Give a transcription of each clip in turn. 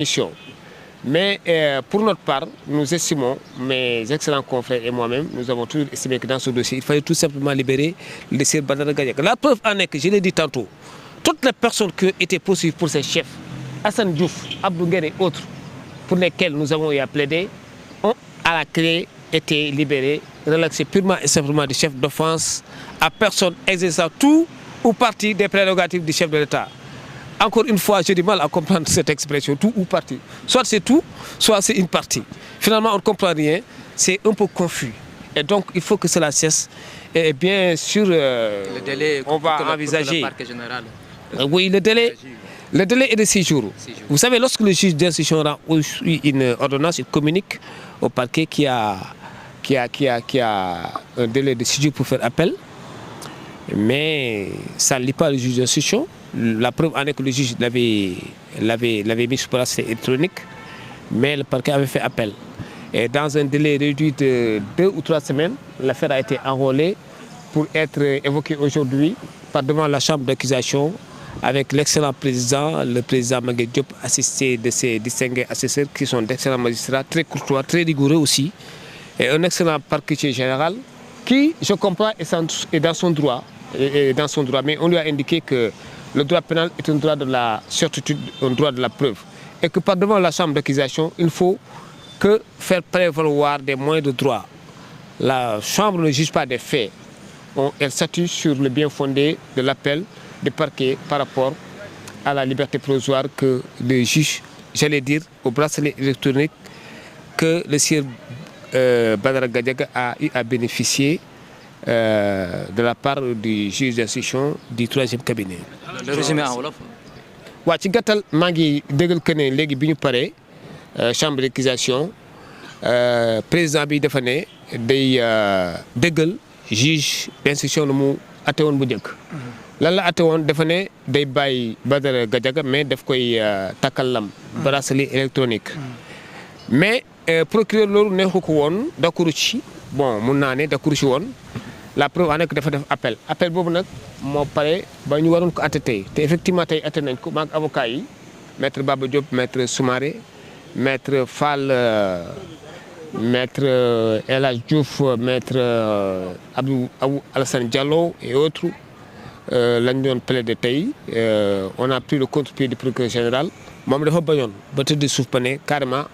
mission. Mais pour notre part, nous estimons, mes excellents confrères et moi-même, nous avons toujours estimé que dans ce dossier, il fallait tout simplement libérer le Sir Badara Gadiaga. La preuve en est que, je l'ai dit tantôt, toutes les personnes qui étaient poursuivies pour ces chefs, Hassan Diouf, Abdou Nguer et autres, pour lesquels nous avons eu à plaider, ont à la clé été libérés, relaxés purement et simplement du chef d'offense à personne exerçant tout ou partie des prérogatives du chef de l'État. Encore une fois, j'ai du mal à comprendre cette expression, tout ou partie. Soit c'est tout, soit c'est une partie. Finalement, on ne comprend rien, c'est un peu confus. Et donc, il faut que cela cesse. Et bien sûr, le délai on va envisager... le parquet général. Oui, le délai est de 6 jours. Vous savez, lorsque le juge d'instruction rend une ordonnance, il communique au parquet qui a un délai de 6 jours pour faire appel. Mais ça ne lit pas le juge d'instruction. La preuve en est que le juge l'avait mis sur bracelet électronique, mais le parquet avait fait appel. Et dans un délai réduit de 2 ou 3 semaines, l'affaire a été enrôlée pour être évoquée aujourd'hui par devant la chambre d'accusation avec l'excellent président, le président Maguette Diop, assisté de ses distingués assesseurs qui sont d'excellents magistrats, très courtois, très rigoureux aussi, et un excellent parquetier général qui, je comprends, est dans son droit, mais on lui a indiqué que le droit pénal est un droit de la certitude, un droit de la preuve. Et que par devant la chambre d'accusation, il faut que faire prévaloir des moyens de droit. La chambre ne juge pas des faits. Elle statue sur le bien fondé de l'appel du parquet par rapport à la liberté provisoire que le juge, j'allais dire, au bracelet électronique, que le Sir Badara Gadiaga a eu à bénéficier de la part du juge d'instruction du 3e cabinet. Le résumé en wolof. waaw ci gàttal maa ngi déggal que ne léegi bi ñu paree chambre d'accusation président bi dafa ne day déggal juge d'instruction lu mu atte woon bu njëkk. lan la atte woon dafa ne day bàyyi Badara Gadiaga mais daf koy takkal lam bracelet électronique. mais procureur loolu neexu ko woon d'accord ci bon mun naa ne d'accord ci woon. La preuve en est que dafa def appel boobu nag moo pare ba ñu waroon ko atte tey te effectivement tey atte nañ ko maag avocat yi maître Baba Diop maître Soumaré maître Fall maître El Hadj Diouf maître Abdou Alassane Diallo et autres lañ doon plaider tey on a pris le contre-pied du procureur général moom dafa bañoon ba tëdd suuf ba ne carrément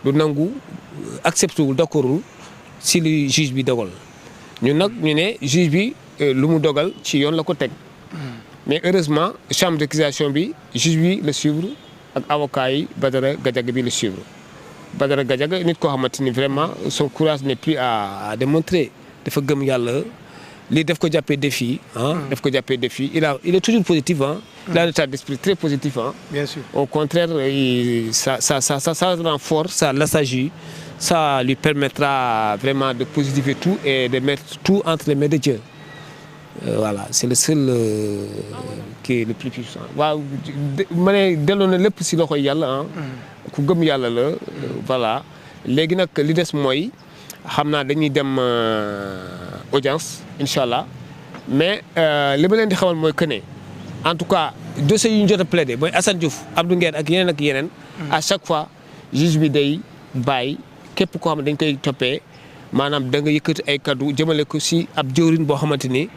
du nangu accepté wul d'accordul si li juge bi dogal. ñun nag ñu ne juge bi lu mu dogal ci yoon la ko teg mais heureusement chambre d'accusation bi juge bi la suivre ak avocat yi Badara Gadiaga bi la suivre Badara Gadiaga nit koo xamante ni vraiment son courage n'est plus à démontrer dafa gëm yàlla lii daf ko jàppee défi daf ko jàppee défi il est toujours positif il a un état d'esprit très positif Bien sûr. Au contraire ça renforce, ça l'assagie. Ça lui permettra vraiment de positiver tout et de mettre tout entre les mains de Dieu. Voilà, c'est le seul qui est le plus puissant. waaw ma ne delloo na lépp si loxo yàlla ku gëm yàlla la voilà léegi nag li des mooy xam naa dañuy dem audience incha allah mais li ma leen di xamal mooy que ne en tout cas dossiers yu ñu jot a plaider mooy Assane Diouf Abdou Nguer ak yeneen à chaque fois juge bi day bàyyi. képp koo xam ne dañ koy toppee maanaam da nga yëkkati ay kaddu jëmale ko si ab jëwriñ boo xamante ni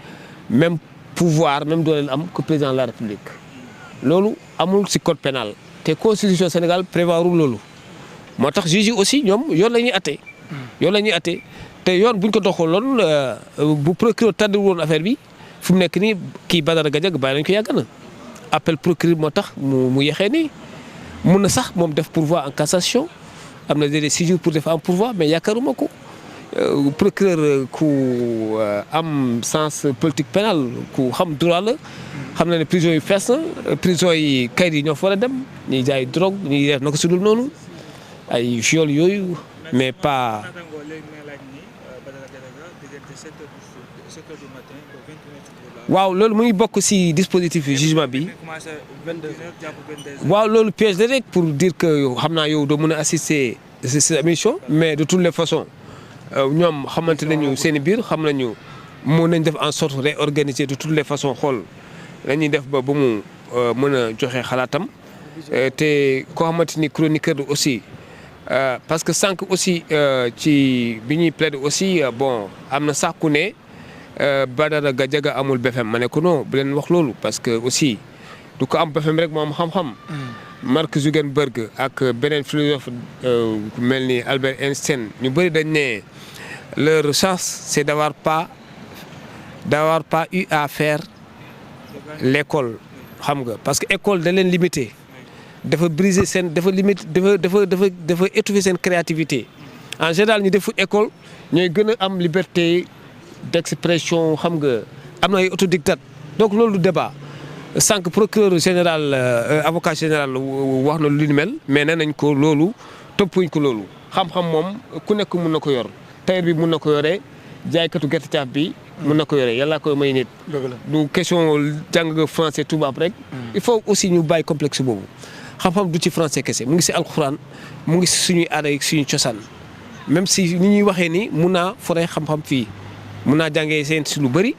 même pouvoir même doole la am que président de la république loolu amul si code pénal te constitution Sénégal prévoirul loolu moo tax juge yi aussi ñoom yoon la ñuy atte te yoon buñ ko doxaloon bu procureur tàddi woon affaire bi fu mu nekk nii kii Badara Gadiaga bàyyi nañ ko yàgg na appel procureur moo tax mu yexee nii mun na sax moom def pourvoi en cassation am na des 6 jours pour def en pourvoi mais yaakaaruma ko procureur ku am sens politique pénal ku xam droit la xam na ne prison yi fees na prison yi kayit yi ñoo fa war a dem ñuy jaay drogue ñuy def na ko sudul noonu ay viol yooyu mais pas. waaw loolu mu ngi bokk ci dispositif jugement bi waaw loolu piège la rek pour dire que xam naa yow doo mën a assister cette émission mais de toutes les façons ñoom xamante nañu seen i biir xam nañu mën nañ def en sorte réorganiser de toutes les façons xool dañuy def ba mu mën a joxe xalaatam te koo xamante ni chroniqueur aussi parce que sànq aussi ci bi ñuy plaider aussi bon am na sax ku ne Badara Gadiaga amul BFM ma ne ko non bu leen wax loolu parce que aussi du ko am BFM rek moo am xam-xam. Mark Zuckerberg ak beneen philosophe ku mel ni Albert Einstein ñu bëri dañ ne leur chance c'est d'avoir pas eu à faire l'école xam nga parce que école da leen limité dafa briser seen dafa limite dafa étouffer seen créativité en général ñu defu école ñooy gën a am liberté d'expression xam nga am na ay autodictate donc loolu du débat sànq procureur général avocat général wax na lu ni mel mais nee nañ ko loolu toppuñ ko loolu xam-xam moom ku nekk mun na ko yor tailleur bi mun na ko yoree jaaykatu gerte caaf bi mun na ko yore yàlla koy may nit. du question jàng français tubaab rek. il faut aussi ñu bàyyi complexe boobu xam-xam du ci français kese mu ngi si alxuraan mu ngi si suñuy aada yi suñuy cosaan même si ni ñuy waxee ni mun naa foree xam-xam fii mun naa jàngee seen si lu bëri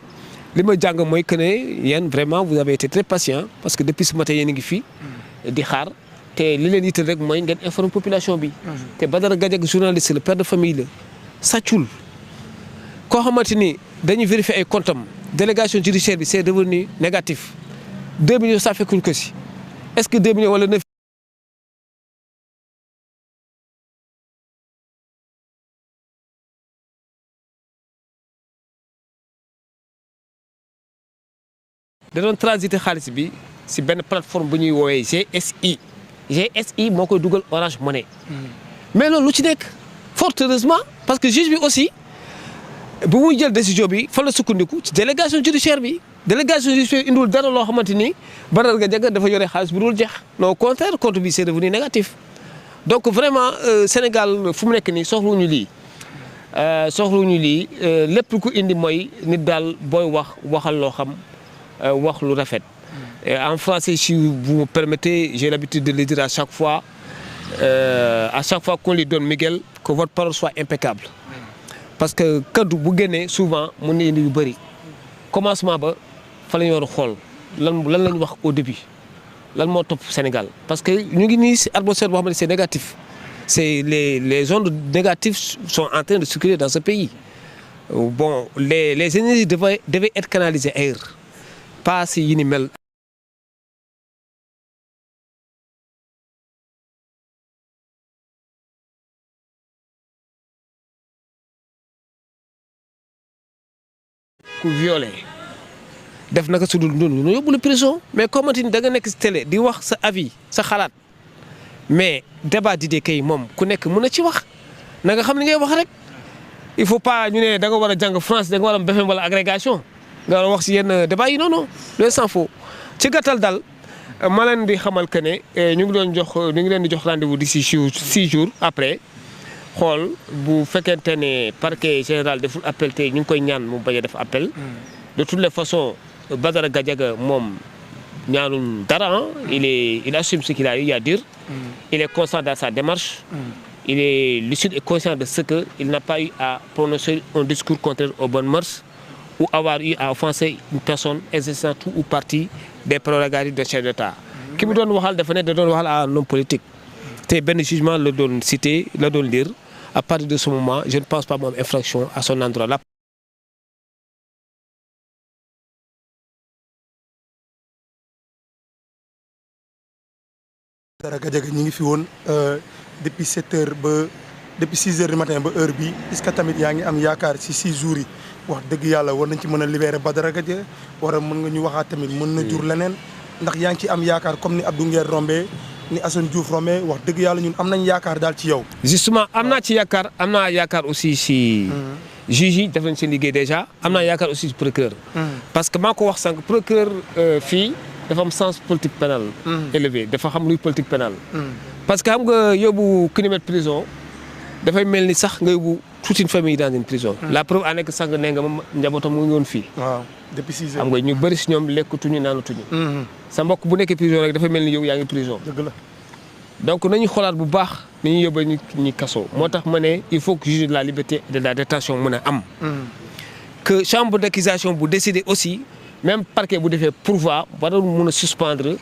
li ma jàng mooy que ne yéen vraiment vous avez été très patient parce que depuis ce matin yéen a ngi fii di xaar te li leen yitteel rek mooy ngeen informer population bi. te Badara Gadiaga journaliste le père de famille la sàccul. koo xamante ni dañuy vérifier ay comptes délégation judiciaire bi c'est devenu négatif 2 millions ça fekkul ko si est-ce que 2 millions wala 9. da doon transiter xaalis bi si benn plateforme bu ñuy woowee GSI moo koy dugal Orange Money. mais loolu lu ci nekk fort heureusement parce que juge bi aussi. bu muy jël décision bi fa la sukkandiku ci délégation judiciaire bi délégation judiciaire indiwul dara loo xamante ni Badara Gadiaga dafa yore xaalis bu dul jeex non au contraire compte bi c'est devenu négatif donc vraiment Sénégal fu mu nekk nii soxluñu lii lépp ku indi mooy nit daal booy waxal loo xam wax lu rafet. En français si vous me permettez j'ai l'habitude de le dire à chaque fois qu'on lui donne Miguel que votre parole soit impeccable. parce que kaddu bu génnee souvent mun na indi yu bëri commencement ba fa la ñu war a xool lan la ñu wax au début lan moo topp Sénégal parce que ñu ngi nii si atmosphère boo xam ne c'est négatif c'est les ondes négatives sont en train de circuler dans ce pays bon les énergies devaient être canalisées ailleurs pas si yi ni mel. ku violé def naka su dul noonu ñu yóbbu la prison mais comment ni da nga nekk si télé di wax sa avis sa xalaat mais débat d'idées kay moom ku nekk mën na ci wax na nga xam ni ngay wax rek il faut pas ñu ne da nga war a jàng France da nga war a BFM wala agrégation nga war a wax si yenn débat yi non loolu s'en faut ci gàttal daal ma leen di xamal que ne ñu ngi leen di jox rendez-vous d'ici 6 jours après. xool bu fekkente ne parquet général deful appel tey ñu ngi koy ñaan mu bañ a def appel. de toutes les façons Badara Gadiaga moom ñaanul dara il assume ce qu'il a eu à dire. il est constant dans sa démarche. il est lucide et conscient de ce que il n'a pas eu à prononcer un discours contraire aux bonnes mœurs ou avoir eu à offenser une personne exerçant tout ou partie des prérogatives de chef d'État. ki mu doon waxal dafa ne da doon waxal à un homme politique. te benn jugement la doon cité la doon lire à partir de ce moment je ne pense pas mu am infraction à son endroit là. Badara Gadiaga ñi ngi fi woon depuis 7 heures ba depuis 6 heures du matin ba heure bi est-ce que tamit yaa ngi am yaakaar ci 6 jours yi wax dëgg yàlla war nañ ci mën a libérer Badara Gadiaga war a mën nga ñu waxaat tamit mën na jur leneen ndax yaa ngi ci am yaakaar comme ni Abdou Nguer rombé ni Assane Diouf rombé wax dëgg yàlla ñun am nañ yaakaar daal ci yow. justement am naa ci yaakaar am naa yaakaar aussi si juge yi def nañ seen liggéey déjà am naa yaakaar aussi si procureur. parce que maa ko wax sànq procureur fii dafa am sens politique pénal élevé dafa xam luy politique pénale parce que xam nga yóbbu ku ñu mettre prison dafay mel ni sax nga yóbbu toute une famille dans une prison. la preuve en est que sànq nee nga moom njabootam mu ngi woon fii. waaw depuis 6 heures. xam nga ñu bëri si ñoom lekkatuñu naanatuñu. sa mbokk bu nekkee prison rek dafay mel ni yow yaa ngi prison. dëgg la donc nañu xoolaat bu baax ni ñuy yóbbee ñi kaso moo tax ma ne il faut que juge de la liberté et de la détention mën a am. que chambre d'accusation bu décider aussi même parquet bu defee pourvoi war na mën a suspendre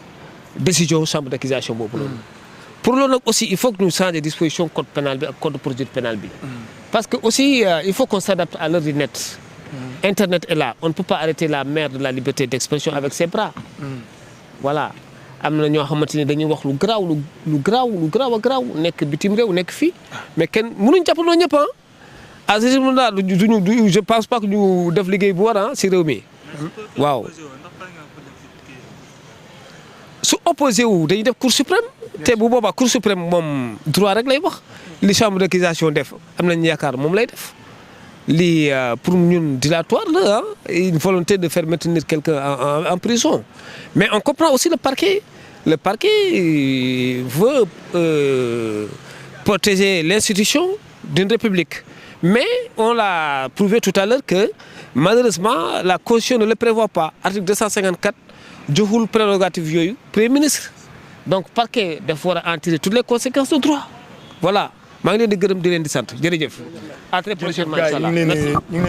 décision chambre d'accusation boobu noonu. Pour loolu nag aussi il faut que ñu changer disposition code pénal bi ak code de procédure pénale bi. Parce que aussi il faut qu'on s'adapte à l'heure du net. Internet est là on ne peut pas arrêter la mère de la liberté d'expression avec ses bras. Voilà am na ñoo xamante ni dañuy wax lu garaaw nekk bitim réew nekk fii mais kenn mënuñ jàppandoo ñëpp ah. à ce moment-là je pense pas que ñu def liggéey bu war si réew mi. waaw su opposé wu dañuy def cour suprême. te bu boobaa cour suprême moom droit rek lay wax. li chambre d'accusation def am nañu yaakaar moom lay def. lii pour ñun dilatoire la une volonté de faire maintenir quelqu'un en prison mais on comprend aussi le parquet veut protéger l'institution d'une république mais on l'a prouvé tout à l'heure que malheureusement la Constitution ne le prévoit pas article 254 joxul prérogative yooyu premier ministre donc parquet dafa war a en tirer toutes les conséquences de droit voilà maa ngi leen di gërëm di leen di sant jërëjëf à très prochainement inchallah.